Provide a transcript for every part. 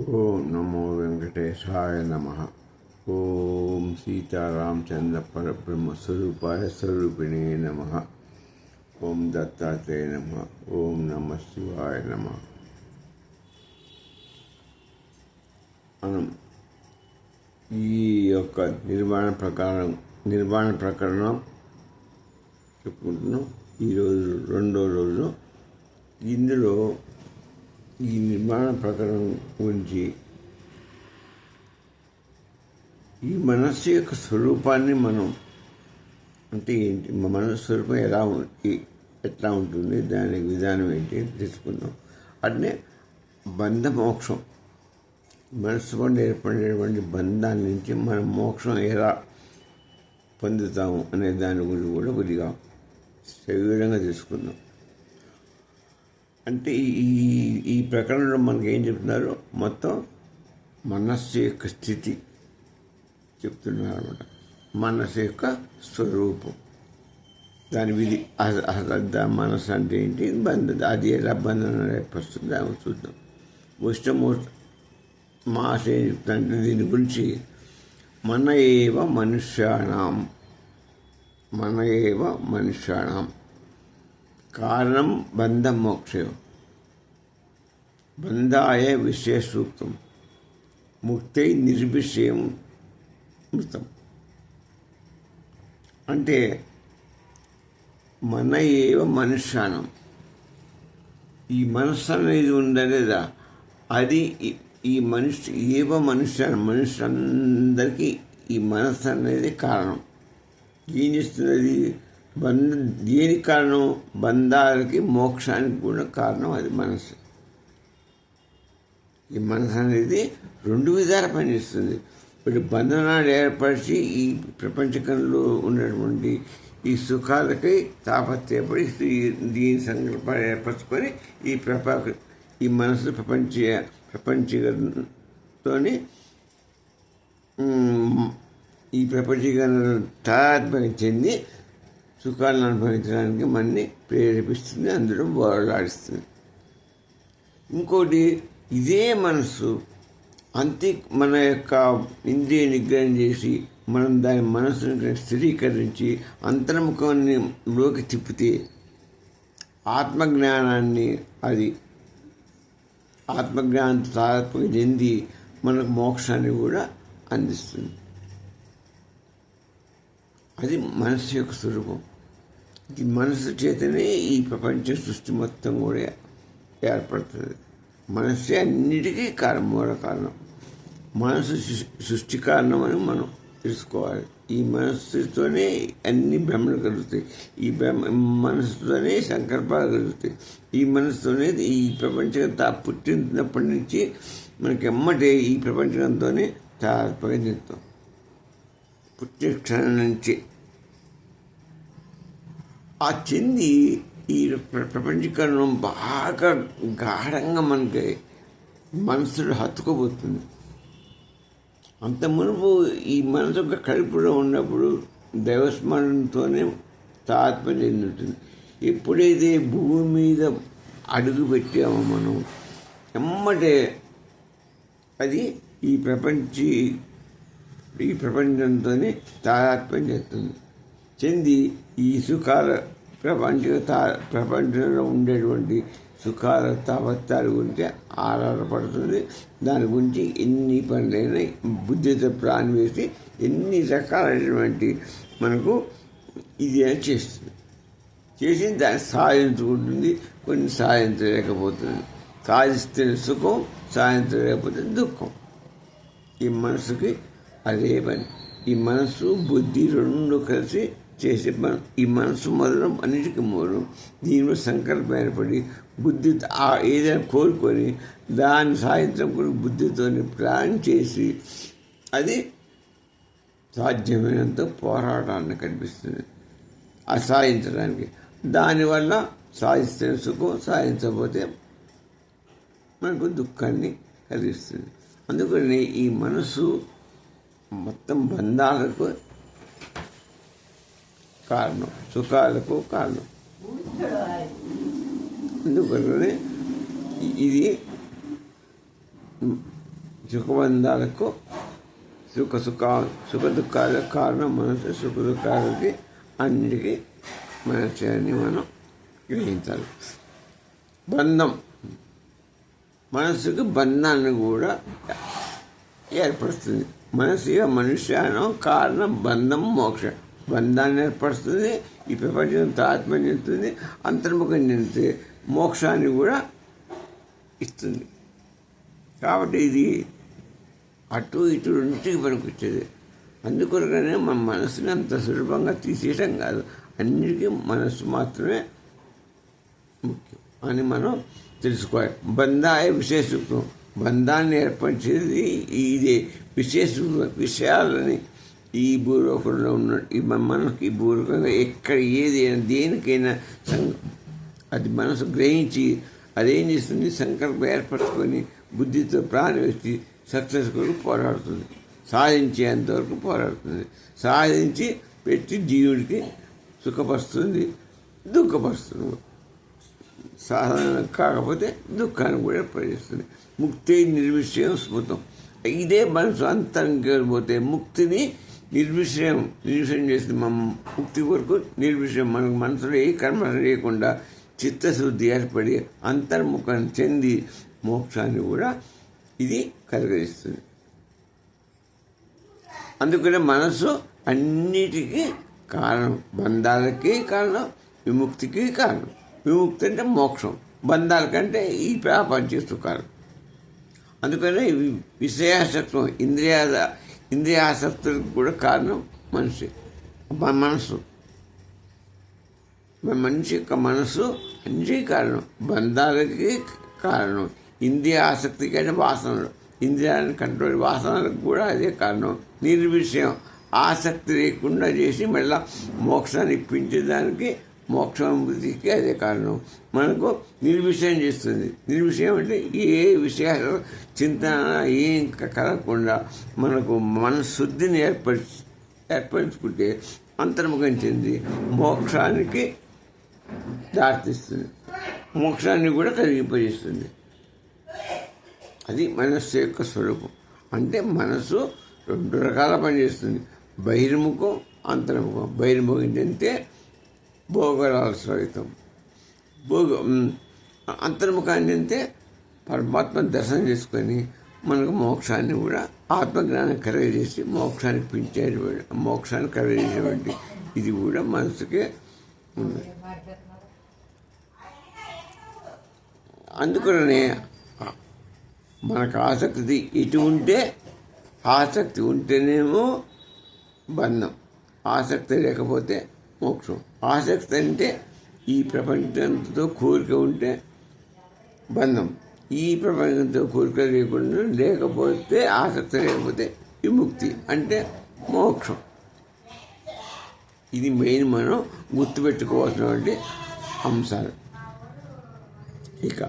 ఓం నమో వెంకటేశాయ నమ. ఓం సీతారామచంద్ర పరబ్రహ్మ స్వరూపాయ స్వరూపిణే నమ. ఓం దత్తాత్రేయ నమ. ఓం నమ శివాయ నమ. మనం ఈ యొక్క నిర్వాణ ప్రకరణం చెప్పుకుంటున్నాం. ఈరోజు రెండో రోజు. ఇందులో ఈ నిర్మాణ ప్రకరణం గురించి ఈ మనస్సు యొక్క స్వరూపాన్ని మనం అంటే ఏంటి, మనస్సు స్వరూపం ఎట్లా ఉంటుంది, దానికి విధానం ఏంటి తెలుసుకుందాం. అట్నే బంధ మోక్షం, మనస్సు కూడా ఏర్పడినటువంటి బంధాన్ని నుంచి మనం మోక్షం ఎలా పొందుతాము అనే దాని గురించి కూడా కొద్దిగా సవివరంగా తెలుసుకుందాం. అంటే ఈ ప్రకరణలో మనకి ఏం చెప్తున్నారు, మొత్తం మనస్సు యొక్క స్థితి చెప్తున్నారు అనమాట. మనస్సు యొక్క స్వరూపం, దాని విధి. మనస్సు అంటే ఏంటి, అది ఎలా బంధన ఏర్పరుస్తుంది దాన్ని చూద్దాం. ఉష్టమూర్త మాస ఏం చెప్తానంటే దీని గురించి మన ఏవ మనుష్యాణం కారణం బంధం మోక్షం బంధాయ విశేష సూక్తం ముక్తై నిర్విషయం మృతం. అంటే మన ఏవ మనుష్యానం, ఈ మనస్సు అనేది ఉండలేదా, అది ఈ మనుష్యులందరికీ ఈ మనస్సు అనేది కారణం. ఏం చేస్తున్నది, దేనికి కారణం, బంధాలకి మోక్షానికి కూడా కారణం అది మనసు. ఈ మనసు అనేది రెండు విధాల పనిచేస్తుంది. ఇప్పుడు బంధనాలు ఏర్పరిచి ఈ ప్రపంచకంలో ఉన్నటువంటి ఈ సుఖాలకి తాపత్రయపడి దీని సంకల్పాలు ఏర్పరచుకొని ఈ మనసు ప్రపంచీకరణతోని ఈ ప్రపంచీకరణ తాత్పర్యం చెంది సుఖాలను అనుభవించడానికి మనని ప్రేరేపిస్తుంది, అందులో పోరాడిస్తుంది. ఇంకోటి, ఇదే మనస్సు మన యొక్క ఇంద్రియ నిగ్రహం చేసి మనం దాని మనస్సును స్థిరీకరించి అంతర్ముఖంలోకి తిప్పితే ఆత్మజ్ఞానంతో తాత్పర్యం చెంది మనకు మోక్షాన్ని కూడా అందిస్తుంది. అది మనస్సు యొక్క స్వరూపం. ఈ మనస్సు చేతనే ఈ ప్రపంచ సృష్టి మొత్తం కూడా ఏర్పడుతుంది. మనస్సే అన్నిటికీ మూల కారణం. మనసు సృష్టి కారణం అని మనం తెలుసుకోవాలి. ఈ మనస్సుతోనే అన్ని భ్రమలు కలుగుతాయి, ఈ మనస్సుతోనే సంకల్పాలు కలుగుతాయి, ఈ మనస్సుతోనే ఈ ప్రపంచంతో పుట్టినప్పటి నుంచి మనకి ఎమ్మటే ఈ ప్రపంచంతోనే తాత్పర్యం చెప్తాం. పుట్టిన క్షణం నుంచి ఆ చెంది ఈ ప్రపంచీకరణం బాగా గాఢంగా మనకి మనసులో హత్తుకోబోతుంది. అంత మునుపు ఈ మనసు కడుపులో ఉన్నప్పుడు దైవస్మరణతోనే తాత్పర్యం చెంది ఉంటుంది. ఎప్పుడైతే భూమి మీద అడుగు పెట్టామో మనం ఎమ్మటే అది ఈ ప్రపంచంతోనే తాదాత్మ్యం చేస్తుంది. చెంది ఈ సుఖాల ప్రపంచంలో ఉండేటువంటి సుఖాల తాపత్యాల గురించి ఆధారపడుతుంది. దాని గురించి ఎన్ని పనులైనా బుద్ధితో ప్లాన్ వేసి ఎన్ని రకాలైనటువంటి మనకు ఇది చేస్తుంది. చేసి దాన్ని సాధించుకుంటుంది, కొన్ని సాధించలేకపోతుంది. సాధిస్తే సుఖం, సాధించలేకపోతే దుఃఖం. ఈ మనసుకి అదే పని. ఈ మనసు బుద్ధి రెండు కలిసి చేసే పని. ఈ మనసు మొదలం అన్నిటికీ మూలం. దీనిలో సంకల్పం ఏర్పడి బుద్ధి ఏదైనా కోరుకొని దాన్ని సాధించడం కూడా బుద్ధితో ప్లాన్ చేసి అది సాధ్యమైనంత పోరాటాన్ని కనిపిస్తుంది సాధించడానికి. దానివల్ల సాధిస్తే సుఖం, సాధించకపోతే మనకు దుఃఖాన్ని కలిగిస్తుంది. అందుకని ఈ మనసు మొత్తం బంధాలకు కారణం, సుఖాలకు కారణం. అందుకనే ఇది సుఖబంధాలకు సుఖ దుఃఖాలకు కారణం మనసు. సుఖ దుఃఖాలకి అన్నిటికీ మనసు అని మనం గ్రహించాలి. బంధం, మనసుకు బంధాన్ని కూడా ఏర్పరుస్తుంది. మనసు మనుష్యానం కారణం బంధం మోక్ష. బంధాన్ని ఏర్పరుస్తుంది, ఈ ప్రపంచంతో ఆత్మ చెందుతుంది, అంతర్ముఖం చెందితే మోక్షాన్ని కూడా ఇస్తుంది. కాబట్టి ఇది అటు ఇటు రెండింటికి పనికొచ్చేది. అందుకొరగానే మన మనసుని అంత సులభంగా తీసేయటం కాదు, అన్నిటికీ మనసు మాత్రమే ముఖ్యం అని మనం తెలుసుకోవాలి. బంధాయ విశేషత్వం, బంధాన్ని ఏర్పరిచేది ఇదే. విషయాలని ఈ భూలోకంలో ఉన్న మనకి ఈ భూలోకంగా ఎక్కడ ఏదైనా దేనికైనా అది మనసు గ్రహించి అదేం చేస్తుంది, సంకల్పం ఏర్పరచుకొని బుద్ధితో ప్రాణం వేసి సక్సెస్ కొరకు పోరాడుతుంది, సాధించేంతవరకు పోరాడుతుంది. సాధించి పెట్టి జీవుడికి సుఖపరుస్తుంది, దుఃఖపరుస్తుంది. సాధన కాకపోతే దుఃఖాన్ని కూడా ఏర్పరిస్తుంది. ముక్తి నిర్విషయం స్మృతం. ఇదే మనసు అంతరంగా పోతే ముక్తిని నిర్విషయం చేస్తుంది. మన ముక్తి వరకు నిర్విషయం, మనకు మనసులో ఏ కర్మ లేకుండా చిత్తశుద్ధి ఏర్పడి అంతర్ముఖం చెంది మోక్షాన్ని కూడా ఇది కలిగిస్తుంది. అందుకనే మనసు అన్నిటికీ కారణం, బంధాలకి కారణం, విముక్తికి కారణం. విముక్తి అంటే మోక్షం, బంధాల కంటే ఈ ప్రపంచ సుఖాలు. అందుకనే విషయాసక్తం, ఇంద్రియాసక్తులకు కూడా కారణం మనసు. మనిషి యొక్క మనసు అన్నిటికీ కారణం, బంధాలకి కారణం, ఇంద్రియ ఆసక్తికి అంటే వాసనలు, ఇంద్రియాలను కంట్రోల్, వాసనలకు కూడా అదే కారణం. నిర్విషయం, ఆసక్తి లేకుండా చేసి మళ్ళీ మోక్షాన్ని ఇప్పించేదానికి మోక్షానుభూతికి అదే కారణం. మనకు నిర్విషయం చేస్తుంది. నిర్విషయం అంటే ఏ విషయాలు చింతన ఏం కలగకుండా మనకు మనశుద్ధిని ఏర్పరచుకుంటే అంతర్ముఖం చెంది మోక్షానికి దారితీస్తుంది, మోక్షాన్ని కూడా కలిగింపజేస్తుంది. అది మనస్సు యొక్క స్వరూపం. అంటే మనసు రెండు రకాల పనిచేస్తుంది, బహిర్ముఖం, అంతర్ముఖం. బహిర్ముఖం చెందితే భోగరాశ్రయితం, అంతర్ముఖాన్ని చెందితే పరమాత్మ దర్శనం చేసుకొని మనకు మోక్షాన్ని కూడా ఆత్మజ్ఞానం కలగజేసి మోక్షాన్ని కలగజేసేటువంటి ఇది కూడా మనసుకే ఉంది. అందుకనే మనకు ఆసక్తి ఇటు ఉంటే, ఆసక్తి ఉంటేనేమో బంధం, ఆసక్తి లేకపోతే మోక్షం. ఆసక్తి అంటే ఈ ప్రపంచంతో కోరిక ఉంటే బంధం, ఈ ప్రపంచంతో కోరిక లేకపోతే ఆసక్తి లేకపోతే విముక్తి అంటే మోక్షం. ఇది మెయిన్ మనం గుర్తుపెట్టుకోవాల్సినటువంటి అంశాలు. ఇక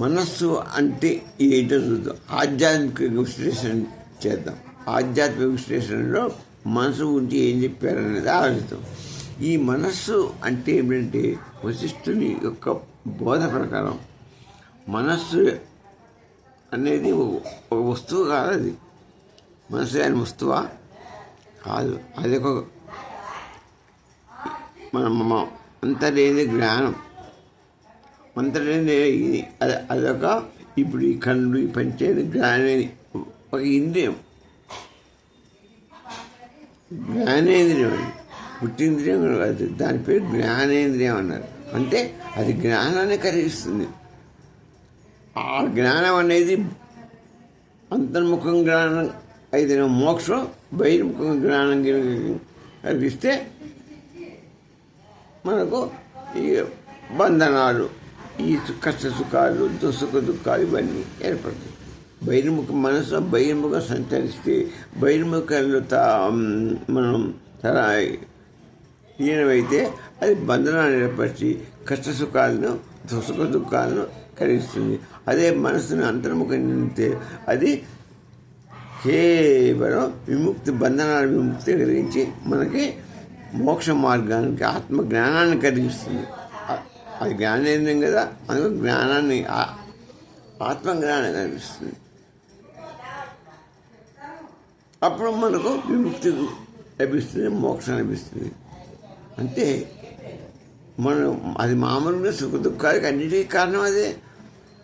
మనస్సు అంటే ఏంటో చూద్దాం, ఆధ్యాత్మిక విశ్లేషణ చేద్దాం. ఆధ్యాత్మిక విశ్లేషణలో మనసు గురించి ఏం చెప్పారనేది ఆలోచిద్దాం. ఈ మనస్సు అంటే ఏమిటంటే వశిష్ఠుని యొక్క బోధ ప్రకారం మనస్సు అనేది ఒక వస్తువు కాదు. అది మనస్సు అని వస్తువా కాదు, అది ఒక మన అంతర్లేని జ్ఞానం, అంతర్లేని అదొక ఇప్పుడు ఈ కళ్ళు, ఈ పంచేది జ్ఞానేది ఒక ఇంద్రియం, జ్ఞానేంద్రియం. అది పుట్టింద్రియం కాదు, దాని పేరు జ్ఞానేంద్రియం అన్నారు. అంటే అది జ్ఞానాన్ని కలిగిస్తుంది. ఆ జ్ఞానం అనేది అంతర్ముఖం జ్ఞానం అయితే మోక్షం, బహిర్ముఖం జ్ఞానం కలిగిస్తే మనకు ఈ బంధనాలు, ఈ కష్ట సుఖాలు, సుఖ దుఃఖాలు ఇవన్నీ ఏర్పడతాయి. బహిర్ముఖ మనసు బహిర్ముఖం సంచరిస్తే బహిర్ముఖంలో మనం ఈయనవైతే అది బంధనాన్ని ఏర్పరిచి కష్ట సుఖాలను, సుఖ దుఃఖాలను కలిగిస్తుంది. అదే మనసును అంతర్ముఖం చెందితే అది కేవలం విముక్తి, బంధనాల విముక్తి కలిగించి మనకి మోక్ష మార్గానికి ఆత్మ జ్ఞానాన్ని కలిగిస్తుంది. అది జ్ఞానేంద్రియం కదా, అందుకు జ్ఞానాన్ని, ఆత్మ జ్ఞానాన్ని కలిగిస్తుంది. అప్పుడు మనకు విముక్తి లభిస్తుంది, మోక్షం లభిస్తుంది. అంటే మనం అది మామూలుగా సుఖ దుఃఖాలకి అన్నిటికీ కారణం అదే,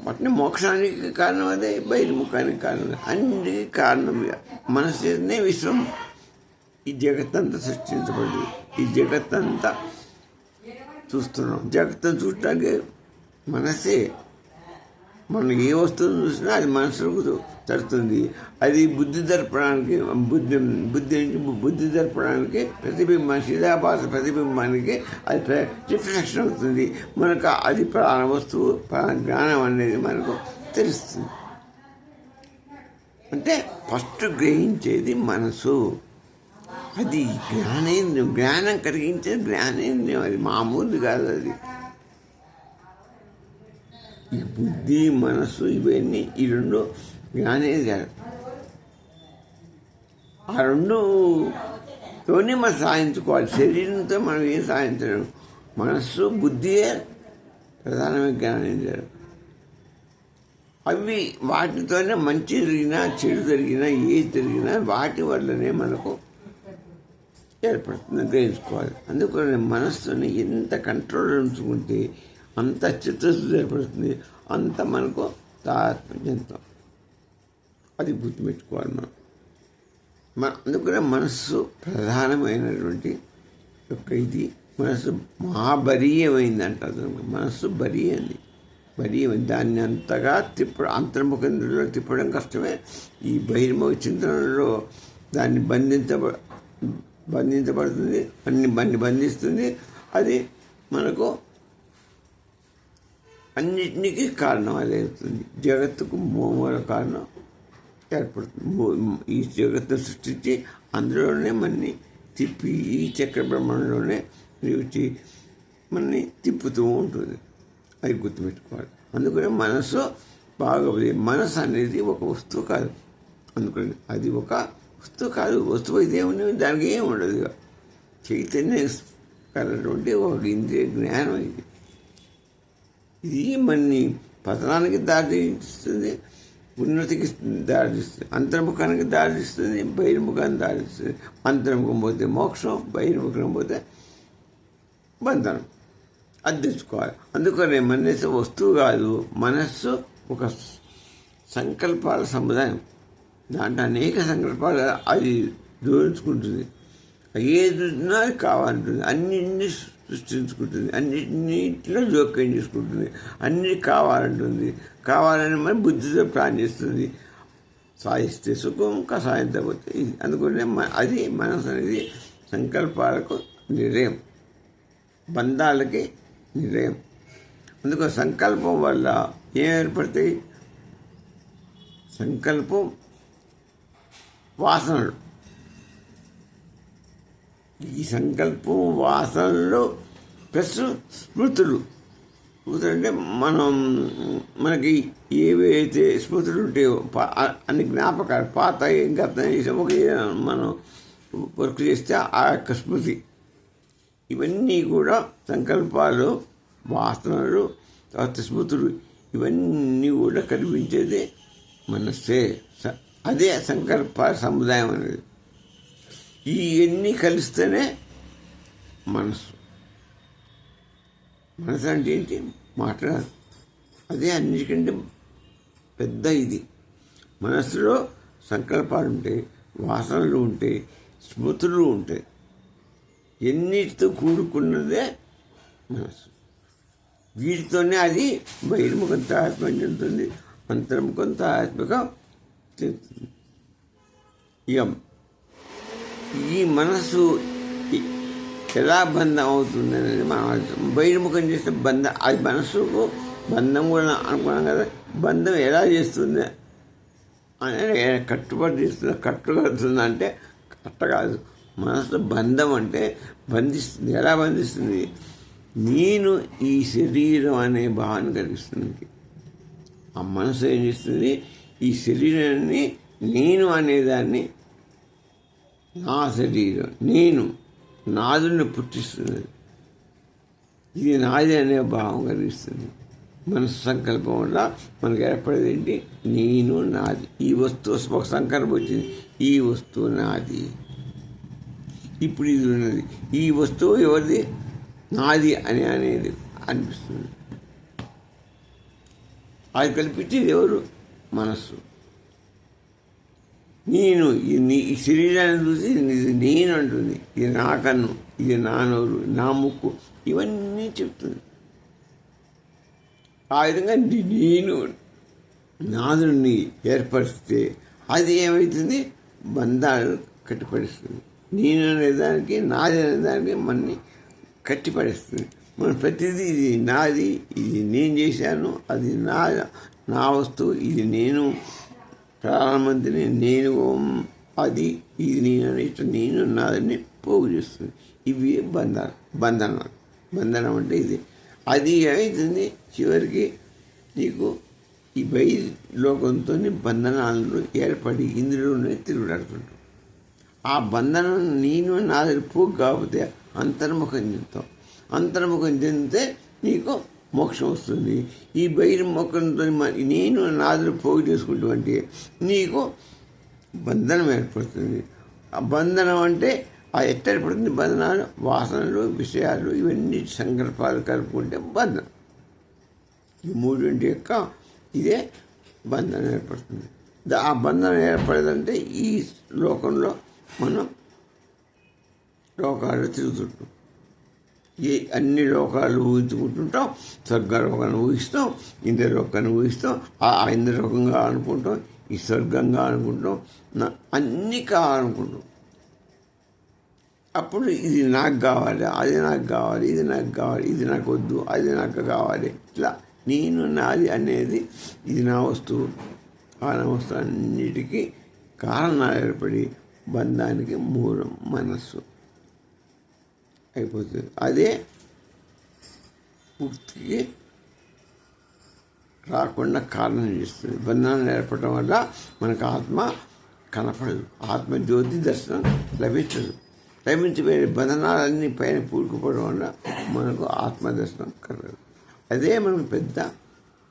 వాటిని మోక్షానికి కారణం అదే, బహిర్ముఖానికి కారణం అన్నిటికీ కారణం మనసునే విశ్వం. ఈ జగత్తంతా సృష్టించబడింది, ఈ జగత్తంతా చూస్తున్నాం. జగత్తును చూడటానికి మనసే. మనం ఏ వస్తువును చూసినా అది మనసుకు తడుతుంది. అది బుద్ధి దర్పణానికి బుద్ధి దర్పణానికి ప్రతిబింబం, చిదాభాస ప్రతిబింబానికి అది రిఫ్లెక్షన్ అవుతుంది. మనకు అది ప్రాణ వస్తువు, జ్ఞానం అనేది మనకు తెలుస్తుంది. అంటే ఫస్ట్ గ్రహించేది మనసు. అది జ్ఞానేంద్రియం, జ్ఞానం కలిగించేది జ్ఞానేంద్రియం. అది మామూలు కాదు. అది ఈ బుద్ధి మనసు ఇవన్నీ ఈ రెండు జ్ఞానేంద్రియాలు. ఆ రెండుతోనే మనం సాధించుకోవాలి. శరీరంతో మనం ఏం సాధించలేము. మనస్సు బుద్ధియే ప్రధానమైన జ్ఞానేంద్రియాలు. అవి వాటితోనే మంచి జరిగినా చెడు జరిగినా ఏది జరిగినా వాటి వల్లనే మనకు ఏర్పడుతుంది, గ్రహించుకోవాలి. అందుకని మనస్సుని ఎంత కంట్రోల్ ఉంచుకుంటే అంత చిత్తశుద్ధి ఏర్పడుతుంది, అంత మనకు తాత్పర్యంతం. అది గుర్తుపెట్టుకోవాలి మనం. అందుకనే మనస్సు ప్రధానమైనటువంటి ఇది. మనస్సు మహాబరీయమైంది అంటారు. మనస్సు బరీయంది, దాన్ని అంతగా అంతర్ముఖంలో తిప్పడం కష్టమే. ఈ బహిర్ముఖ చింతనలో దాన్ని బంధించబడుతుంది, బంధిస్తుంది. అది మనకు అన్నిటికీ కారణం అదే అవుతుంది. జగత్తుకు మూల కారణం ఏర్పడుతుంది. ఈ జగత్తును సృష్టించి అందులోనే మనని తిప్పి ఈ చక్ర బ్రహ్మంలోనే నిలిచి మనని తిప్పుతూ ఉంటుంది. అది గుర్తుపెట్టుకోవాలి. అందుకని మనసు బాగా, మనసు అనేది ఒక వస్తువు కాదు. అందుకని అది ఒక వస్తువు కాదు. వస్తువు ఇదేమి, దానికి ఏమి ఉండదు. చైతన్యం కలటువంటి ఒక ఇంద్రియ జ్ఞానం. ఇది మనని పతనానికి దారితీస్తుంది, ఉన్నతికి దారితీస్తుంది, అంతర్ముఖానికి దారితీస్తుంది, బహిర్ముఖానికి దారితీస్తుంది. అంతర్ముఖం పోతే మోక్షం, బహిర్ముఖం పోతే బంధనం. అది తెచ్చుకోవాలి. అందుకనే మనసు వస్తువు కాదు, మనస్సు ఒక సంకల్పాల సముదాయం. దాంట్లో అనేక సంకల్పాలు అది జోడించుకుంటుంది. ఏది అది కావాలంటుంది, అన్నింటినీ సృష్టించుకుంటుంది, అన్నింటిలో జోక్యం చేసుకుంటుంది, అన్నీ కావాలంటుంది. కావాలని మనం బుద్ధితో ప్లాన్ చేస్తుంది. సాధిస్తే సుఖం, కసాయంతో పోతే ఇది. అందుకనే అది మనసు అనేది సంకల్పాలకు నిలయం, బంధాలకి నిలయం. అందుకు సంకల్పం వల్ల ఏం ఏర్పడతాయి? సంకల్పం, వాసనలు. ఈ సంకల్పం, వాసనలు ప్లస్ స్మృతులు. అంటే మనకి ఏవైతే స్మృతులు ఉంటాయో అన్ని జ్ఞాపకాలు, పాత గత మనం వర్క్ చేస్తే ఆ యొక్క స్మృతి, ఇవన్నీ కూడా సంకల్పాలు, వాసనలు, తర్వాత స్మృతులు, ఇవన్నీ కూడా కనిపించేది మనస్సే. అదే సంకల్ప సముదాయం అనేది. ఇవన్నీ కలిస్తేనే మనసు. మనసు అంటే ఏంటి? మాట్లాడాలి. అదే అన్నిటికంటే పెద్ద ఇది. మనసులో సంకల్పాలు ఉంటాయి, వాసనలు ఉంటాయి, స్మృతులు ఉంటాయి. ఎన్నిటితో కూడుకున్నదే మనసు. వీటితోనే అది బహిర్ముఖం తాత్పర్యం చెందుతుంది, అంతర్ముఖం తాత్మకం చెందుతుంది. ఈ మనసు ఎలా బంధం అవుతుంది అనేది మనం బహిర్ముఖం చేస్తే బంధం, అది మనసుకు బంధం కూడా అనుకున్నాం కదా. బంధం ఎలా చేస్తుంది అనేది కట్టుకడుతుంది అంటే కట్ట కాదు. మనసు బంధం అంటే బంధిస్తుంది. ఎలా బంధిస్తుంది? నేను ఈ శరీరం అనే భావన కలిగిస్తుంది. ఆ మనసు ఏం చేస్తుంది? ఈ శరీరాన్ని నేను అనేదాన్ని, నా శరీరం, నేను, నాదుని పుట్టిస్తుంది. ఇది నాది అనే భావం కలిగిస్తుంది మనసు సంకల్పం వల్ల మనకు ఏర్పడేది ఏంటి? నేను, నాది. ఈ వస్తువు ఒక సంకల్పం వచ్చింది, ఈ వస్తువు నాది. ఇప్పుడు ఇది ఉన్నది, ఈ వస్తువు ఎవరిది? నాది అనేది అనిపిస్తుంది. అది కల్పించేది ఎవరు? మనస్సు. నేను ఈ శరీరాన్ని చూసి ఇది నేను అంటుంది. ఇది నా కన్ను, ఇది నా నోరు, నా ముక్కు, ఇవన్నీ చెప్తుంది. ఆ విధంగా నేను నాదుని ఏర్పరిస్తే అది ఏమవుతుంది? బంధాలు కట్టిపడిస్తుంది. నేను అనేదానికి, నాది అనేదానికి మనని కట్టిపడేస్తుంది. మన ప్రతిదీ ఇది నాది, ఇది నేను చేశాను, అది నా వస్తువు, ఇది నేను ప్రధానమంత్రిని, నేను అది, ఇది నేను అనేసి నేను నాదని పోగు చేస్తుంది. ఇవి బంధనం అంటే ఇది. అది ఏమవుతుంది? చివరికి నీకు ఈ బయలు లోకంతో బంధనాలను ఏర్పడి ఇందులోనే తిరుగులాడుతుంటాం. ఆ బంధనం నేను నాది పోగు కాకపోతే అంతర్ముఖం చెందుతాం. అంతర్ముఖం చెందితే నీకు మోక్షం వస్తుంది. ఈ బహిర్ముఖంతో నేను నాదులు పోగు చేసుకుంటే నీకు బంధనం ఏర్పడుతుంది. ఆ బంధనం అంటే ఆ ఏర్పడుతుంది బంధనాలు, వాసనలు, విషయాలు, ఇవన్నీ సంకల్పాలు కలుపుకుంటే బంధనం. ఈ మూడింటి యొక్క ఇదే బంధనం ఏర్పడుతుంది. ఆ బంధనం ఏర్పడదంటే ఈ లోకంలో మనం లోకాలు తిరుగుతుంటాం. అన్ని లోకాలు ఊహించుకుంటుంటాం. స్వర్గలోకాన్ని ఊహిస్తాం, ఇంద్రలోకాన్ని ఊహిస్తాం, ఆ ఇంద్రలోకంగా అనుకుంటాం, ఈ స్వర్గంగా అనుకుంటాం, అన్నీ కావాలనుకుంటాం. అప్పుడు ఇది నాకు కావాలి, అది నాకు కావాలి, ఇది నాకు కావాలి, ఇది నాకు వద్దు, అది నాకు కావాలి. ఇట్లా నేను నాది అనేది ఇది నా వస్తువు, ఆ నా వస్తువు అన్నిటికీ కారణాలు ఏర్పడి బంధానికి మూలం మనస్సు అయిపోతుంది. అదే ముక్తికి రాకుండా కారణం చేస్తుంది. బంధనాలు ఏర్పడటం వల్ల మనకు ఆత్మ కనపడదు, ఆత్మజ్యోతి దర్శనం లభించదు. లభించిపోయే బంధనాలన్నీ పైన పూడుకుపోవడం వల్ల మనకు ఆత్మదర్శనం కలగదు. అదే మనకు పెద్ద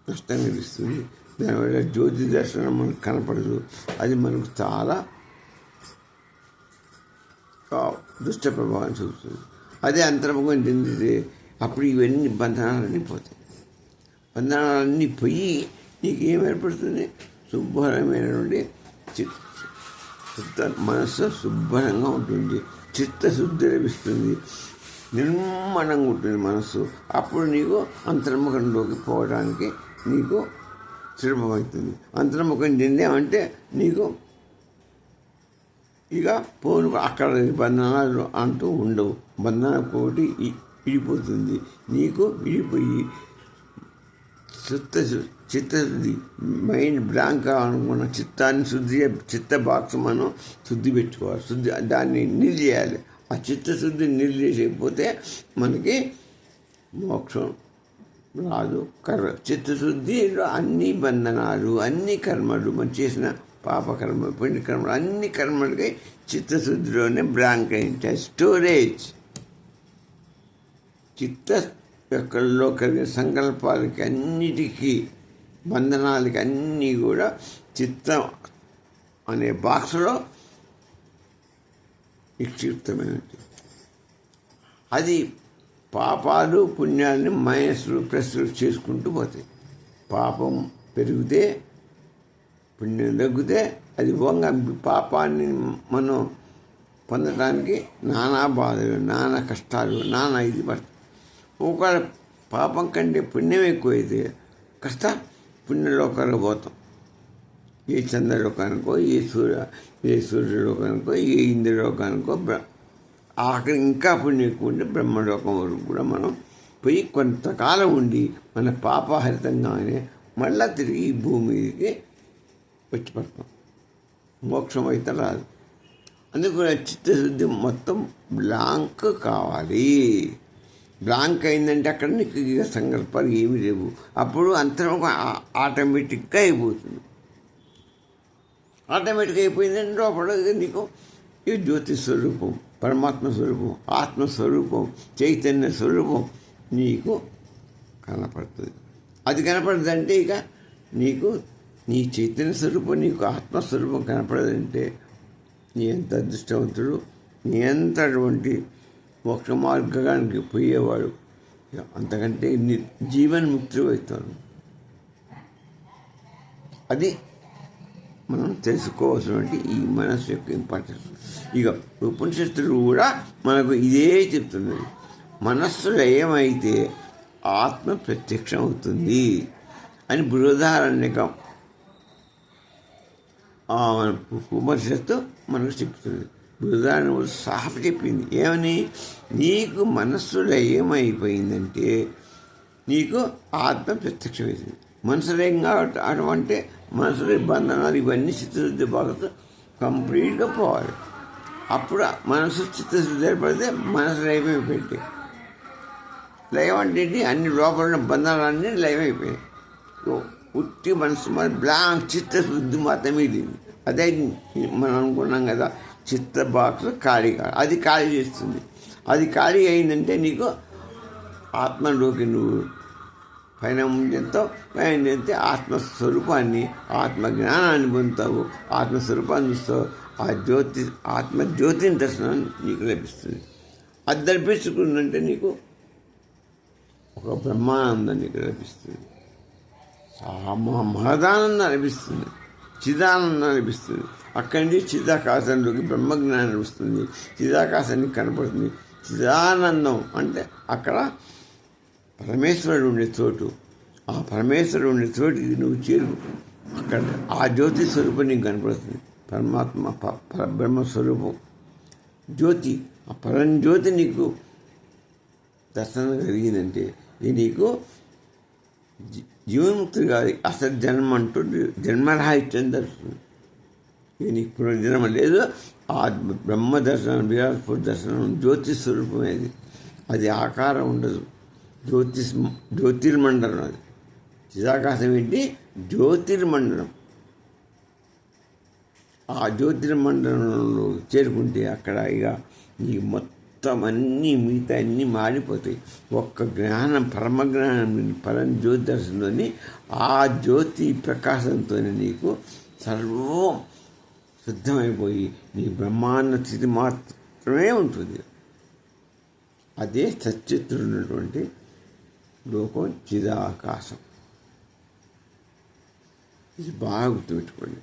నష్టం కలిగిస్తుంది. దానివల్ల జ్యోతి దర్శనం మనకు కనపడదు. అది మనకు చాలా దుష్ట ప్రభావం చూపుతుంది. అదే అంతర్ముఖం చెందితే అప్పుడు ఇవన్నీ బంధనాలన్నీ పోతాయి. బంధనాలన్నీ పోయి నీకు ఏం ఏర్పడుతుంది? శుభ్రమైనటువంటి మనస్సు శుభ్రంగా ఉంటుంది, చిత్తశుద్ధి లభిస్తుంది, నిర్మలంగా ఉంటుంది మనస్సు. అప్పుడు నీకు అంతర్ముఖంలోకి పోవడానికి నీకు సులభమవుతుంది. అంతర్ముఖం చెందామంటే నీకు ఇక పోను అక్కడ బంధనాలు అంటూ ఉండవు. బంధన పోటీ విడిపోతుంది. నీకు విడిపోయి చిత్తశుద్ధి, మైండ్ బ్లాంక్ కావాలనుకున్న చిత్తాన్ని చిత్త బాక్స్ మనం శుద్ధి పెట్టుకోవాలి. దాన్ని నీళ్ళు చేయాలి. ఆ చిత్తశుద్ధి నీళ్ళు చేసేకపోతే మనకి మోక్షం రాదు. చిత్తశుద్ధిలో అన్ని బంధనాలు, అన్ని కర్మలు, మనం చేసిన పాపకర్మ, పుణ్యకర్మలు, అన్ని కర్మలకి చిత్తశుద్ధిలోనే బ్లాంక్ అయింది స్టోరేజ్. చిత్త యొక్కల్లో కలిగిన సంకల్పాలకి అన్నిటికీ, బంధనాలకి అన్నీ కూడా చిత్తం అనే బాక్స్లో నిక్షిప్తమైనది. అది పాపాలు పుణ్యాలని మైనస్లు ప్లస్లు చేసుకుంటూ పోతాయి. పాపం పెరిగితే పుణ్యం తగ్గితే అది పాపాన్ని మనం పొందడానికి నానా బాధలు, నానా కష్టాలు, నానా ఇది పడతాయి. ఒకవేళ పాపం కంటే పుణ్యం ఎక్కువైతే కాస్త పుణ్యలోకాలకు పోతాం. ఏ చంద్రలోకానికో, ఏ సూర్యలోకానికో, ఏ ఇంద్రలోకానికో, అక్కడ ఇంకా పుణ్యం ఎక్కువ ఉంటే బ్రహ్మలోకం వరకు కూడా మనం పోయి కొంతకాలం ఉండి మన పాపహరితంగానే మళ్ళా తిరిగి ఈ భూమికి వచ్చి పడతాం. మోక్షం అయితే రాదు. అందుకు చిత్తశుద్ధి మొత్తం బ్లాంక్ కావాలి. బ్లాంక్ అయిందంటే అక్కడ నీకు ఇక సంకల్పాలు ఏమీ లేవు. అప్పుడు అంతరం ఆటోమేటిక్గా అయిపోతుంది. ఆటోమేటిక్గా అయిపోయిందంటే లోపల నీకు ఈ జ్యోతి స్వరూపం, పరమాత్మ స్వరూపం, ఆత్మస్వరూపం, చైతన్య స్వరూపం నీకు కనపడుతుంది. అది కనపడదంటే ఇక నీకు నీ చైతన్య స్వరూపం, నీకు ఆత్మస్వరూపం కనపడదంటే నీ ఎంత అదృష్టవంతుడు, నీ ఎంత అటువంటి మోక్ష మార్గానికి పోయేవాడు, అంతకంటే జీవన్ముక్తి అవుతాను. అది మనం తెలుసుకోవాల్సినటువంటి ఈ మనస్సు యొక్క ఇంపార్టెన్స్. ఇక ఉపనిషత్తులు కూడా మనకు ఇదే చెప్తున్నది. మనస్సులో ఏమైతే ఆత్మ ప్రత్యక్షం అవుతుంది అని బృహదారణ్యకం ఉపనిషత్తు మనకు చెప్తుంది. బృహదారణ్యం సాఫ్ చెప్పింది ఏమని, నీకు మనస్సులో ఏమైపోయిందంటే నీకు ఆత్మ ప్రత్యక్షమైంది. మనసులో ఏం కావటం అంటే మనసులో బంధనాలు ఇవన్నీ చిత్తశుద్ధి బాగా కంప్లీట్గా పోవాలి. అప్పుడు మనసు చిత్తశుద్ధి ఏర్పడితే మనసు లయమైపోయింది. లయం అంటే అన్ని లోపల ఉన్న బంధనాలన్నీ లయమైపోయాయి. ఉట్టి మనసు మన బ్లాంక్ చిత్తశుద్ధి మాత్రం మిగిలింది. అదే మనం అనుకున్నాం కదా, చిత్త బాక్స్ ఖాళీ అది ఖాళీ చేస్తుంది. అది ఖాళీ అయిందంటే నీకు ఆత్మలోకి నువ్వు పైన చెప్తావు, పైన చెప్తే ఆత్మస్వరూపాన్ని, ఆత్మజ్ఞానాన్ని పొందుతావు, ఆత్మస్వరూపాన్ని చూస్తావు. ఆ జ్యోతి ఆత్మజ్యోతిని దర్శనం నీకు లభిస్తుంది. అది దర్శించుకుందంటే నీకు ఒక బ్రహ్మానందం నీకు లభిస్తుంది, మహదానందం లభిస్తుంది, చిదానందం లభిస్తుంది. అక్కడి నుంచి చిదాకాశంలోకి బ్రహ్మజ్ఞానం వస్తుంది. చిదాకాశానికి కనపడుతుంది. చిదానందం అంటే అక్కడ పరమేశ్వరుడు ఉండే చోటు. ఆ పరమేశ్వరుడు ఉండే చోటుకి నువ్వు చేరు. అక్కడ ఆ జ్యోతి స్వరూపం నీకు కనపడుతుంది. పరమాత్మ పరబ్రహ్మస్వరూపం జ్యోతి, ఆ పరంజ్యోతి నీకు దర్శనం కలిగిందంటే ఇది నీకు జీవన్ముక్తి కాదు, అసలు జన్మ అంటూ జన్మరాహిత్యం దర్శనం. ఇది నీకు పునర్జన్మ లేదు. ఆ బ్రహ్మ దర్శనం, విరాట్ దర్శనం జ్యోతి స్వరూపమేది. అది ఆకారం ఉండదు. జ్యోతిర్మండలం. అది చిదాకాశం ఏంటి? జ్యోతిర్మండలం. ఆ జ్యోతిర్మండలంలో చేరుకుంటే అక్కడ ఇక నీ మొత్తం అన్నీ మిగతా అన్నీ మారిపోతాయి. ఒక్క జ్ఞానం, పరమజ్ఞానం, పరం జ్యోతి దర్శనంలోని ఆ జ్యోతి ప్రకాశంతోనే నీకు సర్వం శుద్ధమైపోయి నీ బ్రహ్మాండ స్థితి మాత్రమే ఉంటుంది. అదే సచిత్తుడు ఉన్నటువంటి లోకం, చిదాకాశం. ఇది బాగా గుర్తుపెట్టుకోండి.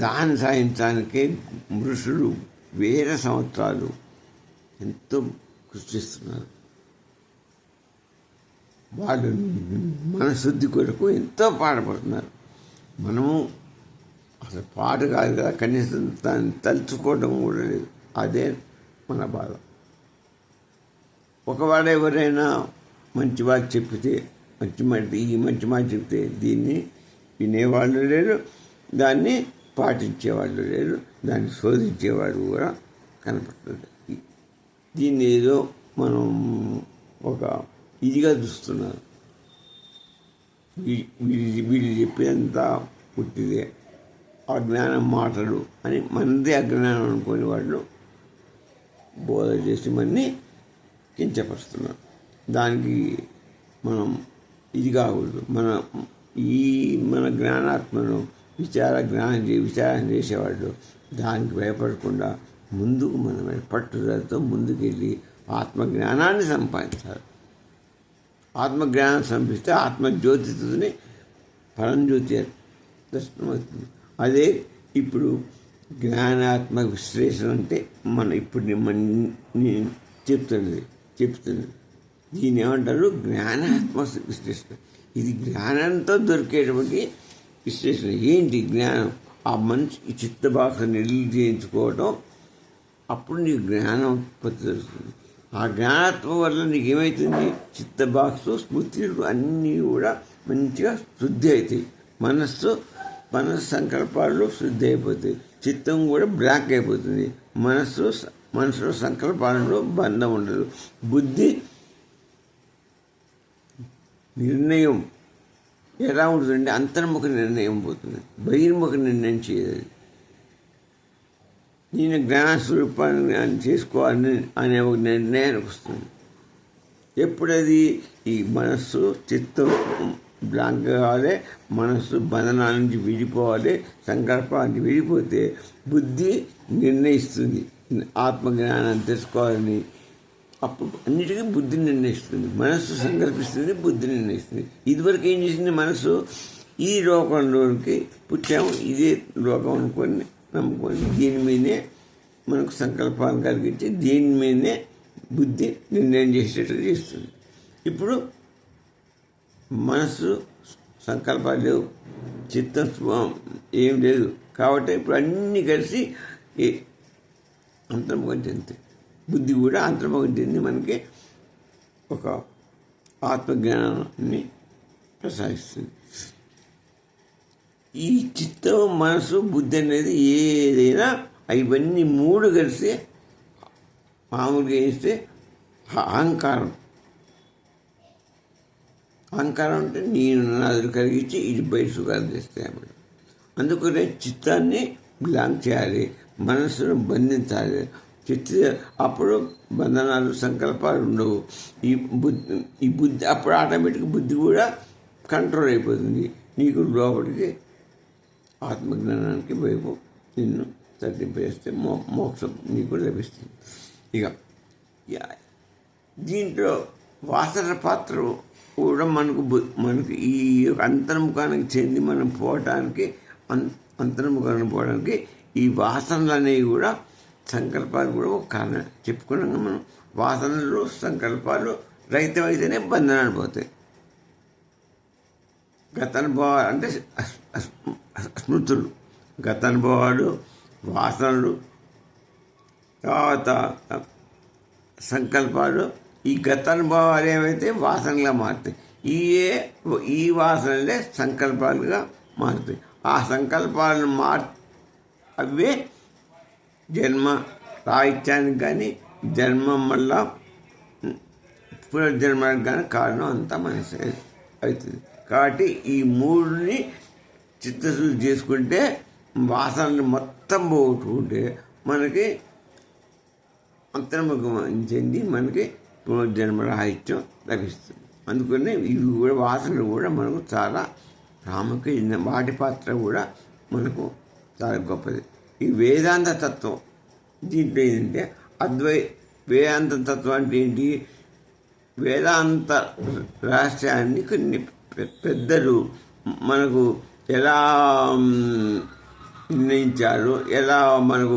దాన్ని సాధించడానికే ఋషులు వేల సంవత్సరాలు ఎంతో కృషిస్తున్నారు. వాళ్ళు మనశుద్ధి కొరకు ఎంతో పాటుపడుతున్నారు. మనము అసలు పాట కాదు కదా, కనీసం దాన్ని తలుచుకోవడం కూడా లేదు. అదే మన బాధ. ఒకవాడు ఎవరైనా మంచి మాట చెప్తే, మంచి మాట చెప్తే దీన్ని వినేవాళ్ళు లేరు, దాన్ని పాటించేవాళ్ళు లేరు, దాన్ని శోధించేవాడు కూడా కనపడుతుంది. దీన్ని ఏదో మనం ఒక ఇదిగా చూస్తున్నారు. వీళ్ళు చెప్పేంత పుట్టిదే అజ్ఞానం మాటలు అని మనదే అజ్ఞానం అనుకునే వాళ్ళు బోధ చేసి మనని కించపరుస్తున్నారు. దానికి మనం ఇది కాకూడదు. మన జ్ఞానాత్మను విచారం చేసేవాళ్ళు దానికి భయపడకుండా ముందుకు మనం పట్టుదలతో ముందుకెళ్ళి ఆత్మజ్ఞానాన్ని సంపాదించాలి. ఆత్మజ్ఞానం సంపిస్తే ఆత్మజ్యోతితోనే పరంజ్యోతి దర్శనమవుతుంది. అదే ఇప్పుడు జ్ఞానాత్మ విశ్లేషణ అంటే ఇప్పుడు చెప్తుంది. దీన్ని ఏమంటారు? జ్ఞానాత్మ విశ్లేషణ. ఇది జ్ఞానంతో దొరికేటువంటి విశ్లేషణ. ఏంటి జ్ఞానం? ఆ మనిషి చిత్తభాషను చేయించుకోవటం, అప్పుడు నీకు జ్ఞానం ఉత్పత్తి జరుగుతుంది. ఆ జ్ఞానత్వం వల్ల నీకు ఏమవుతుంది? చిత్తభాష, స్మృతులు అన్నీ కూడా మంచిగా శుద్ధి అవుతాయి. మనస్సు సంకల్పాలు శుద్ధి అయిపోతాయి. చిత్తం కూడా బ్లాక్ అయిపోతుంది. మనసులో సంకల్పాలలో బంధం ఉండదు. బుద్ధి నిర్ణయం ఎలా ఉంటుందంటే అంతర్ముఖ నిర్ణయం పోతుంది, బహిర్ముఖ నిర్ణయం చేయదు. నేను జ్ఞానస్వరూపాన్ని చేసుకోవాలని అనే ఒక నిర్ణయానికి వస్తుంది. ఎప్పుడది ఈ మనస్సు చిత్తం బ్లాంక్ కావాలి, మనస్సు బంధనాల నుంచి విడిపోవాలి, సంకల్పానికి విడిపోతే బుద్ధి నిర్ణయిస్తుంది ఆత్మజ్ఞానాన్ని తెలుసుకోవాలని. అప్పుడు అన్నిటికీ బుద్ధి నిర్ణయిస్తుంది, మనస్సు సంకల్పిస్తుంది, బుద్ధి నిర్ణయిస్తుంది. ఇదివరకు ఏం చేసింది మనస్సు, ఈ లోకంలోనికి పుట్టాము, ఇదే లోకం అనుకొని నమ్ముకొని దీని మీదే మనకు సంకల్పాన్ని కలిగించి దీని మీదే బుద్ధి నిర్ణయం చేసేటట్టు చేస్తుంది. ఇప్పుడు మనస్సు సంకల్పాలు లేవు, చిత్తం ఏం లేదు, కాబట్టి ఇప్పుడు అన్నీ కలిసి అంతర్ముఖం చెందుతాయి. బుద్ధి కూడా అంతర్ముఖం చెంది మనకి ఒక ఆత్మజ్ఞానాన్ని ప్రసాదిస్తుంది. ఈ చిత్తం మనసు బుద్ధి అనేది ఏదైనా ఇవన్నీ మూడు కలిసి మామూలుగా వేస్తే అహంకారం. అహంకారం అంటే నేను నాదులు కలిగించి ఇది బయట సుఖాలు తెస్తాయి అన్నమాట. అందుకనే చిత్తాన్ని బ్లాంక్ చేయాలి, మనస్సును బంధించాలి. అప్పుడు బంధనాలు సంకల్పాలు ఉండవు. ఈ బుద్ధి అప్పుడు ఆటోమేటిక్ బుద్ధి కూడా కంట్రోల్ అయిపోతుంది. నీకు లోపలికి ఆత్మజ్ఞానానికి వైపు నిన్ను తగ్గింపజేస్తే మోక్షం నీకు లభిస్తుంది. ఇక దీంట్లో వాసన పాత్ర కూడా మనకు ఈ అంతర్ముఖానికి చెంది మనం పోవటానికి అంతర్ముఖానికి పోవడానికి ఈ వాసనలు అనేవి కూడా సంకల్పాలు కూడా ఒక కారణం. చెప్పుకున్నాక మనం వాసనలు సంకల్పాలు రహితమైతేనే బంధనాలు పోతాయి. గతానుభవాలు అంటే స్మృతులు, గతానుభవాలు, వాసనలు, తర్వాత సంకల్పాలు. ఈ గతానుభవాలు ఏమైతే వాసనలుగా మారుతాయి, ఈ వాసనలే సంకల్పాలుగా మారుతాయి. ఆ సంకల్పాలను అవే జన్మ రాహిత్యానికి కానీ జన్మం వల్ల పునర్జన్మలకు కానీ కారణం అంతా మనసు అవుతుంది. కాబట్టి ఈ మూడుని చిత్తశుద్ధి చేసుకుంటే వాసనలు మొత్తం పోగొట్టుకుంటే మనకి అంతర్ముఖం చెంది మనకి పునర్జన్మ రాహిత్యం లభిస్తుంది. అందుకనే ఇవి కూడా వాసనలు కూడా మనకు చాలా ప్రాముఖ్యత, వాటి పాత్ర కూడా మనకు చాలా గొప్పది. ఈ వేదాంత తత్వం దీంట్లో ఏంటంటే వేదాంత తత్వం అంటే ఏంటి, వేదాంత రహస్యాన్ని కొన్ని పెద్దలు మనకు ఎలా నిర్ణయించారు, ఎలా మనకు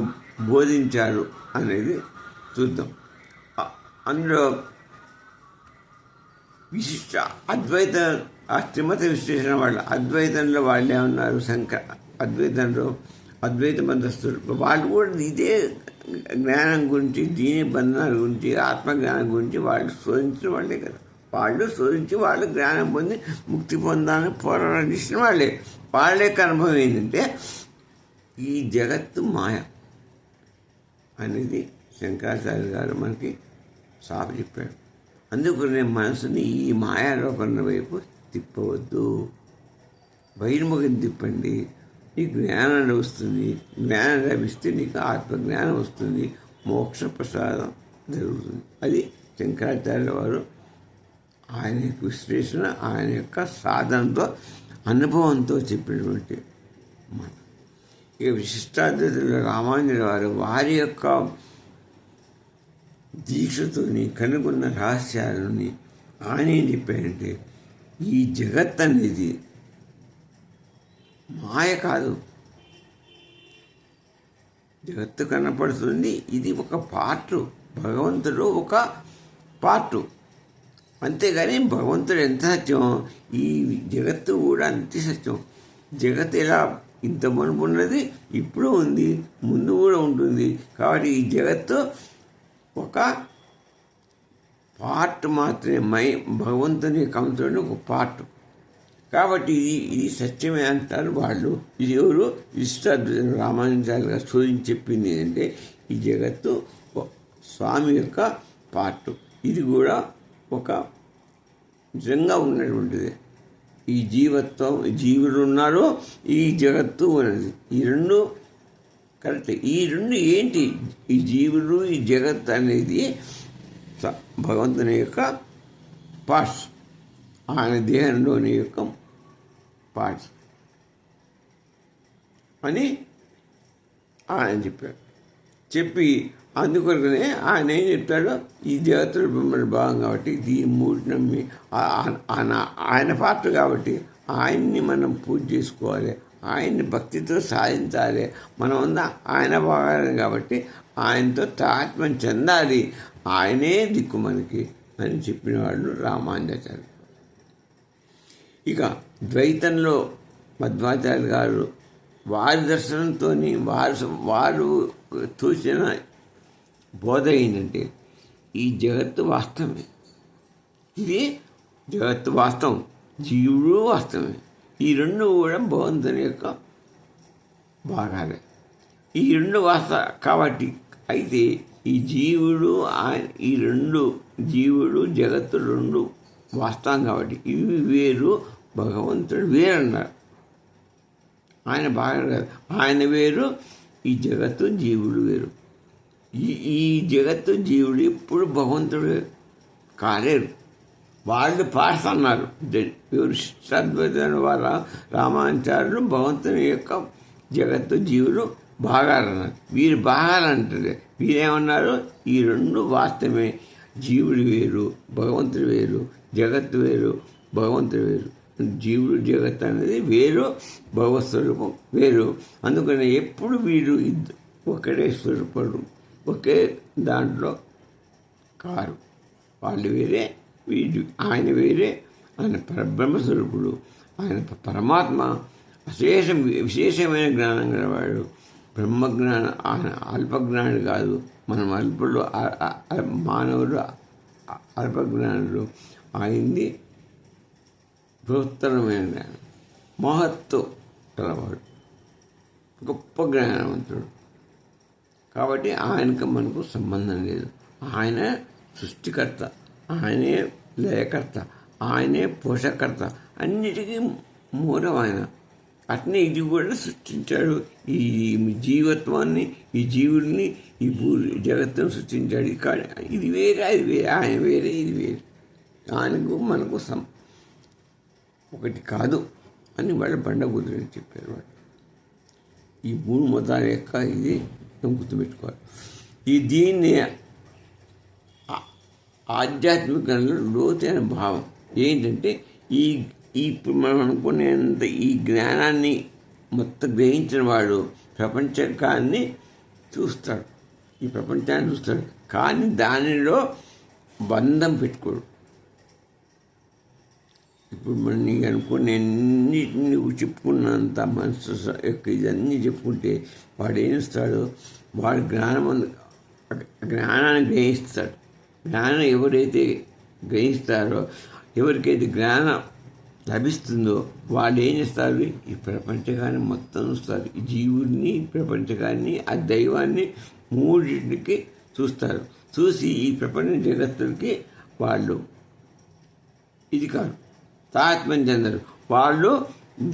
బోధించారు అనేది చూద్దాం. అందులో విశిష్ట అద్వైత శ్రీమత విశ్లేషణ వాళ్ళు అద్వైతంలో వాళ్ళు ఏమన్నారు, అద్వైత మతస్థులు వాళ్ళు కూడా ఇదే జ్ఞానం గురించి, దీని బంధనాల గురించి, ఆత్మజ్ఞానం గురించి వాళ్ళు శోధించిన వాళ్ళే కదా. వాళ్ళు శోధించి వాళ్ళు జ్ఞానం పొంది ముక్తి పొందాలని పోరాటం చేసిన వాళ్ళ యొక్క అనుభవం ఏంటంటే ఈ జగత్తు మాయ అనేది శంకరాచార్య గారు మనకి సాగు చెప్పాడు. అందుకనే మనసుని ఈ మాయాలోకం వైపు తిప్పవద్దు, బహిర్ముఖం తిప్పండి. నీకు జ్ఞానం వస్తుంది, జ్ఞానం లభిస్తే నీకు ఆత్మజ్ఞానం వస్తుంది, మోక్ష ప్రసాదం జరుగుతుంది. అది శంకరాచార్య వారు ఆయన యొక్క విశ్లేషణ, ఆయన యొక్క సాధనతో అనుభవంతో చెప్పినటువంటి మాట. ఇక విశిష్టాద్వైతులు రామానుజుల వారు వారి యొక్క దీక్షతోని కనుగొన్న రహస్యాలని ఆయన ఏం చెప్పారంటే ఈ జగత్ అనేది మాయ కాదు, జగత్తు కనపడుతుంది, ఇది ఒక పార్టు, భగవంతుడు ఒక పార్టు. అంతేగాని భగవంతుడు ఎంత సత్యం, ఈ జగత్తు కూడా అంతే సత్యం. జగత్తు ఎలా ఇంత మునుపు ఉన్నది, ఇప్పుడు ఉంది, ముందు కూడా ఉంటుంది. కాబట్టి ఈ జగత్తు ఒక పార్ట్ మాత్రమే, భగవంతుని కంసుని ఒక పార్ట్. కాబట్టి ఇది సత్యమే అంటారు వాళ్ళు. ఇది ఎవరు రామానుజాలుగా శోధించి చెప్పింది ఏంటంటే ఈ జగత్తు స్వామి యొక్క పార్ట్, ఇది కూడా ఒక నిజంగా ఉన్నటువంటిది. ఈ జీవత్వం, జీవులు ఉన్నారు, ఈ జగత్తు ఉన్నది. ఈ రెండు కరెక్ట్. ఈ రెండు ఏంటి, ఈ జీవులు ఈ జగత్ అనేది భగవంతుని యొక్క పార్ట్స్. ఆయన దేహంలోని యొక్క పార్ట్స్ అని ఆయన చెప్పాడు. చెప్పి అందుకొరకనే ఆయన ఏం చెప్తాడో, ఈ జగత్తులో బ్రహ్మడు భాగం కాబట్టి ఈ మూడు నమ్మి ఆయన పాత్ర కాబట్టి ఆయన్ని మనం పూజ చేసుకోవాలి, ఆయన్ని భక్తితో సాధించాలి. మనం అంతా ఆయన భాగాలు కాబట్టి ఆయనతో తాత్మ్యం చెందాలి, ఆయనే దిక్కు మనకి అని చెప్పిన వాళ్ళు రామానుజాచార్య. ఇక ద్వైతంలో మధ్వాచార్య గారు వారి దర్శనంతో వారు చూసిన బోధ ఏంటంటే, ఈ జగత్తు వాస్తవమే, ఇది జగత్తు వాస్తవం, జీవుడు వాస్తవమే. ఈ రెండు కూడా భగవంతుని యొక్క భాగాలే. ఈ రెండు కాబట్టి అయితే ఈ జీవుడు ఈ రెండు జీవుడు జగత్తు రెండు వాస్తవం కాబట్టి ఇవి వేరు, భగవంతుడు వేరన్నారు. ఆయన బాగా కాదు, ఆయన వేరు, ఈ జగత్తు జీవుడు వేరు. ఈ జగత్తు జీవుడు ఎప్పుడు భగవంతుడు కాలేరు. వాళ్ళు పాడుతున్నారు సద్వైతైన వారు రామానుజాచార్యులు భగవంతుని యొక్క జగత్తు జీవులు భాగాలన్నారు. వీరు భాగాలంటారు. వీరేమన్నారు, ఈ రెండు వాస్తవమే, జీవుడు వేరు భగవంతుడు వేరు, జగత్తు వేరు భగవంతుడు వేరు. జీవుడు జగత్తు అనేది వేరు, భగవత్ స్వరూపం వేరు. అందుకని ఎప్పుడు వీరు ఒకటే స్వరూపుడు, ఒకే దాంట్లో కారు. వాళ్ళు వేరే, వీడు ఆయన వేరే. ఆయన పరబ్రహ్మస్వరూపుడు, ఆయన పరమాత్మ, విశేషమైన జ్ఞానం గలవాడు, బ్రహ్మజ్ఞానం. ఆయన అల్పజ్ఞానుడు కాదు. మనం అల్పులు, మానవులు అల్పజ్ఞానులు. ఆయన్ని బృహత్తరమైన జ్ఞానం, మహత్వం గలవాడు, గొప్ప జ్ఞానవంతుడు. కాబట్టి ఆయనకు మనకు సంబంధం లేదు. ఆయన సృష్టికర్త, ఆయనే లయకర్త, ఆయనే పోషకర్త, అన్నిటికీ మూలం ఆయన. అట్నే ఇది కూడా సృష్టించాడు. ఈ జీవత్వాన్ని, ఈ జీవుల్ని, ఈ జగత్తును సృష్టించాడు. ఇక్కడ ఇది వేరే, అది వేరే, ఆయన వేరే, ఇది వేరే. ఆయనకు మనకు ఒకటి కాదు అని వాళ్ళు బండగుద్దులని చెప్పారు. వాళ్ళు ఈ మూడు మతాల యొక్క ఇది గుర్తుపెట్టుకోవాలి. దీన్ని ఆధ్యాత్మికంలో లోతైన భావం ఏంటంటే, ఇప్పుడు మనం అనుకునేంత ఈ జ్ఞానాన్ని మొత్తం గ్రహించిన వాడు ప్రపంచాన్ని చూస్తాడు, ఈ ప్రపంచాన్ని చూస్తాడు, కానీ దానిలో బంధం పెట్టుకోడు. ఇప్పుడు మనం నీకు అనుకునే అన్నిటిని చెప్పుకున్నంత మనసు యొక్క ఇదన్నీ చెప్పుకుంటే వాడు ఏం ఇస్తాడు, వాడు జ్ఞానాన్ని గ్రహిస్తాడు. జ్ఞానం ఎవరైతే గ్రహిస్తారో, ఎవరికైతే జ్ఞానం లభిస్తుందో వాళ్ళు ఏం చేస్తారు, ఈ ప్రపంచకాన్ని మొత్తం చూస్తారు. ఈ జీవుడిని, ప్రపంచకాన్ని, ఆ దైవాన్ని మూడింటికి చూస్తారు. చూసి ఈ ప్రపంచ జగత్తులకి వాళ్ళు ఇది కాదు, తాత్మ్యం చెందరు. వాళ్ళు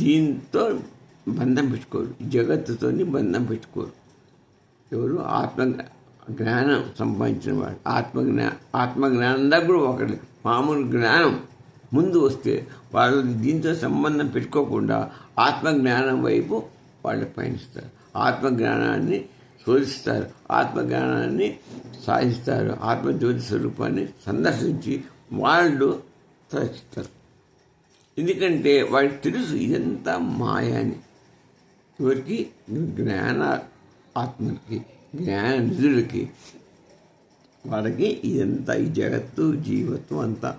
దీంతో బంధం పెట్టుకోరు, జగత్తుతో బంధం పెట్టుకోరు. ఎవరు జ్ఞానం సంపాదించిన వాడు, ఆత్మజ్ఞానం దగ్గర ఒకటి మామూలు జ్ఞానం ముందు వస్తే వాళ్ళు దీంతో సంబంధం పెట్టుకోకుండా ఆత్మజ్ఞానం వైపు వాళ్ళు పయనిస్తారు. ఆత్మజ్ఞానాన్ని శోధిస్తారు, ఆత్మజ్ఞానాన్ని సాధిస్తారు, ఆత్మజ్యోతి స్వరూపాన్ని సందర్శించి వాళ్ళు తరచిస్తారు. ఎందుకంటే వాడికి తెలుసు ఇదంతా మాయ అని. ఎవరికి? జ్ఞాన ఆత్మకి, జ్ఞాన నిధులకి, వాళ్ళకి ఇదంతా ఈ జగత్తు జీవత్వం అంతా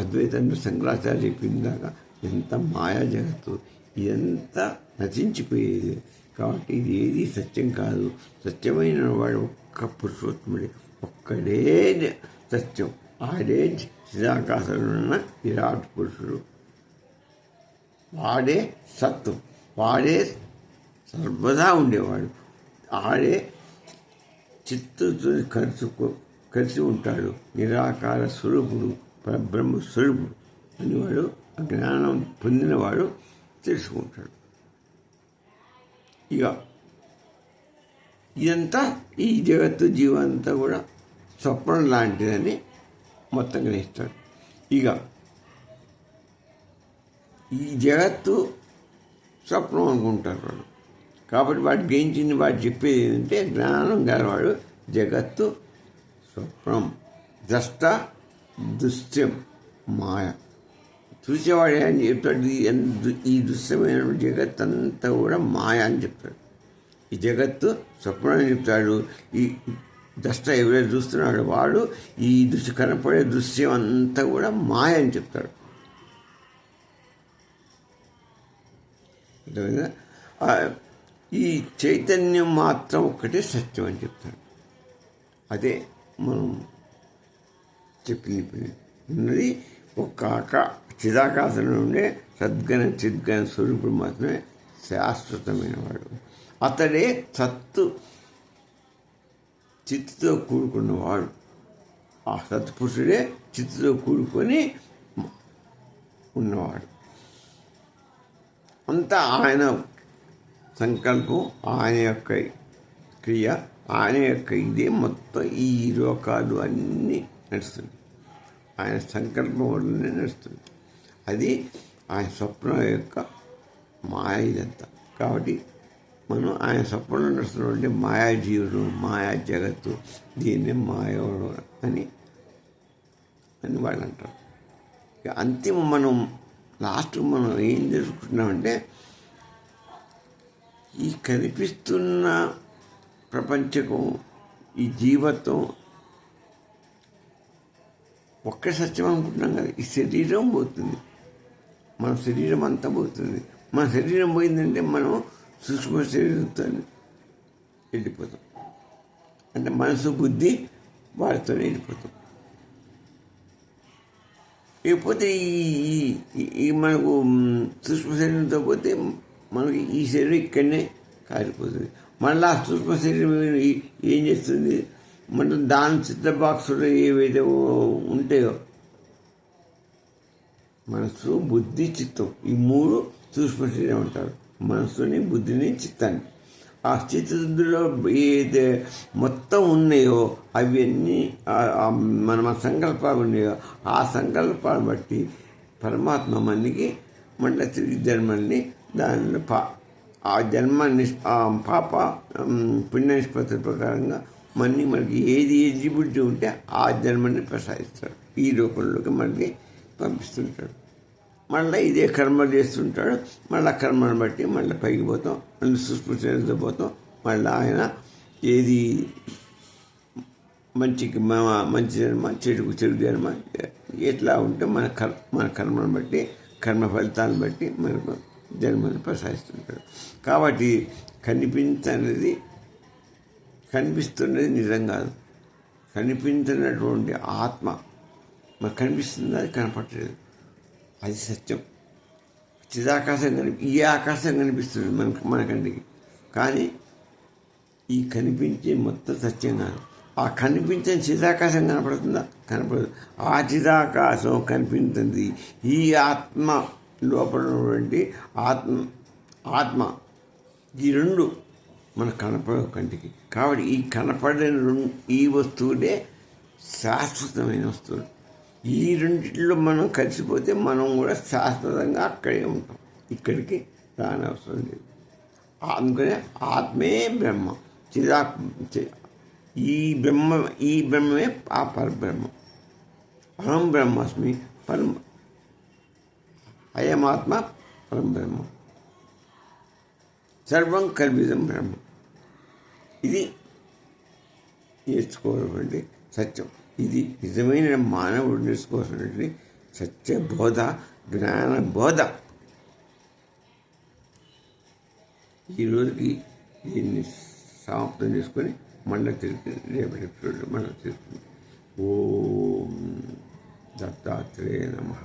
అద్వైతంలో శంకరాచార్య చెప్పిందాక ఎంత మాయా జగత్తు, ఇదంతా నశించిపోయేది. కాబట్టి ఇది ఏది సత్యం కాదు. సత్యమైన వాడు ఒక్క పురుషోత్తముడే, ఒక్కడే సత్యం. ఆడే చిదాకాశంలో ఉన్న విరాట్ పురుషుడు, వాడే సత్వం, వాడే సర్వదా ఉండేవాడు, ఆడే చిత్తుతో కలిసి ఉంటాడు. నిరాకార స్వరూపుడు, పరబ్రహ్మ స్వరూపుడు అని వాడు జ్ఞానం పొందినవాడు తెలుసుకుంటాడు. ఇక ఇదంతా ఈ జగత్తు జీవంతా కూడా స్వప్నం లాంటిదని మొత్తం గ్రహిస్తాడు. ఇక ఈ జగత్తు స్వప్నం అనుకుంటారు వాళ్ళు. కాబట్టి వాడు గ్రహించింది వాడు చెప్పేది ఏంటంటే జ్ఞానం గలవాడు జగత్తు స్వప్నం, ద్రష్ట దృశ్యం, మాయ. చూసేవాడు అని చెప్తాడు, ఈ దృశ్యమైన జగత్ అంతా కూడా మాయ అని చెప్తాడు. ఈ జగత్తు స్వప్నం అని చెప్తాడు. ఈ ద్రష్ట ఎవరైతే చూస్తున్నాడో వాడు ఈ కనపడే దృశ్యం అంతా కూడా మాయ అని చెప్తాడు. ఈ చైతన్యం మాత్రం ఒక్కటే సత్యం అని చెప్తాడు. అదే మనం చెప్పింది ఉన్నది ఒక్క చిదాకాశంలో ఉండే చిద్గణ స్వరూపుడు మాత్రమే శాశ్వతమైన వాడు. అతడే చిత్తుతో కూడుకున్నవాడు. ఆ సత్పురుషుడే చిత్తుతో కూడుకొని ఉన్నవాడు. అంతా ఆయన సంకల్పం, ఆయన యొక్క క్రియ, ఆయన యొక్క ఇదే మొత్తం ఈ లోకాలు అన్నీ నడుస్తుంది. ఆయన సంకల్పం వల్లనే నడుస్తుంది. అది ఆయన స్వప్నం యొక్క మాయ ఇదంతా. కాబట్టి మనం ఆయన స్వప్నంలో నడుస్తున్నామంటే మాయా జీవుడు, మాయా జగత్తు, దీన్నే మాయవాడు అని వాళ్ళు అంటారు. అంతిమ మనం లాస్ట్ మనం ఏం తెలుసుకుంటున్నామంటే ఈ కనిపిస్తున్న ప్రపంచకం, ఈ జీవత్వం ఒక్క సత్యం అనుకుంటున్నాం కదా. ఈ శరీరం పోతుంది, మన శరీరం అంతా పోతుంది. మన శరీరం పోయిందంటే మనం సూక్ష్మ శరీరంతో వెళ్ళిపోతాం. అంటే మనసు బుద్ధి వాటితో వెళ్ళిపోతాం. లేకపోతే ఈ మనకు సూక్ష్మ శరీరంతో పోతే మనకి ఈ శరీరం ఇక్కడనే కాలిపోతుంది. మళ్ళీ ఆ సూక్ష్మ శరీరం ఏం చేస్తుంది, మన దాని చిత్ర బాక్సులో ఏవైతే ఉంటాయో మనసు, బుద్ధి, చిత్తం, ఈ మూడు సూక్ష్మ శరీరం అంటారు. మనసుని, బుద్ధిని, చిత్తాన్ని. ఆ చిత్తశుద్ధిలో ఏదైతే మొత్తం ఉన్నాయో అవన్నీ మన సంకల్పాలు ఉన్నాయో ఆ సంకల్పాలను బట్టి పరమాత్మ మనకి మళ్ళీ తిరిగి జన్మల్ని దానిలో ఆ జన్మాన్ని పాప పుణ్య నిష్పత్తి ప్రకారంగా మనకి ఏది ఎలిజిబిలిటీ ఉంటే ఆ జన్మని ప్రసాదిస్తాడు. ఈ రూపంలోకి మనకి పంపిస్తుంటాడు. మళ్ళీ ఇదే కర్మలు చేస్తుంటాడు. మళ్ళీ కర్మను బట్టి మళ్ళీ పైకి పోతాం, మళ్ళీ సుస్పృశ్యంతో పోతాం. మళ్ళీ ఆయన ఏది మంచి జన్మ, చెడు జన్మ ఎట్లా ఉంటే మన కర్మను బట్టి, కర్మ ఫలితాలను బట్టి మనకు జన్మను ప్రసాదిస్తుంటాడు. కాబట్టి కనిపిస్తున్నది నిజం కాదు. కనిపించినటువంటి ఆత్మ మనకు కనిపిస్తుంది, అది కనపడలేదు, అది సత్యం. చిదాకాశం ఈ ఆకాశం కనిపిస్తుంది మన కంటికి, కానీ ఈ కనిపించే మొత్తం సత్యం కాదు. ఆ కనిపించని చిదాకాశం కనపడుతుందా? కనపడదు. ఆ చిదాకాశం కనిపించింది ఈ ఆత్మ లోపల ఉన్నటువంటి ఆత్మ. ఈ రెండు మనకు కనపడవు కంటికి. కాబట్టి ఈ కనపడిన ఈ వస్తువులే శాశ్వతమైన వస్తువులు. ఈ రెండిట్లో మనం కలిసిపోతే మనం కూడా శాశ్వతంగా అక్కడే ఉంటాం, ఇక్కడికి రానవసరం లేదు. అందుకనే ఆత్మే బ్రహ్మ. ఈ బ్రహ్మమే ఆ పరబ్రహ్మ. అహం బ్రహ్మాస్మి అయమాత్మ పరం బ్రహ్మ, సర్వం కల్విదం బ్రహ్మ. ఇది నేర్చుకోవాల్సినటువంటి సత్యం. ఇది నిజమైన మానవుడు నేర్చుకోవాల్సినటువంటి సత్య బోధ, జ్ఞాన బోధ. ఈరోజుకి దీన్ని సమాప్తం చేసుకొని మళ్ళీ తిరిగి రేపటి ఎపిసోడ్లో మనం తీసుకుంటాం. ఓం దత్తాత్రేయ నమః.